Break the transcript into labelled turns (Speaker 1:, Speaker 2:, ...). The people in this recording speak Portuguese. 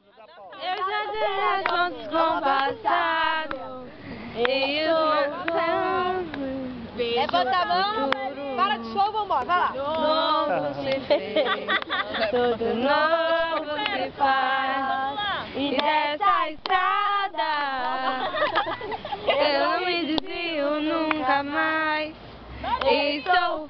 Speaker 1: Eu já dei contas com o passado e os meus
Speaker 2: Levanta a mão, para de show, vambora, vai lá.
Speaker 1: novo se fez, tudo novo se faz, e dessa estrada eu não me desvio nunca mais, e sou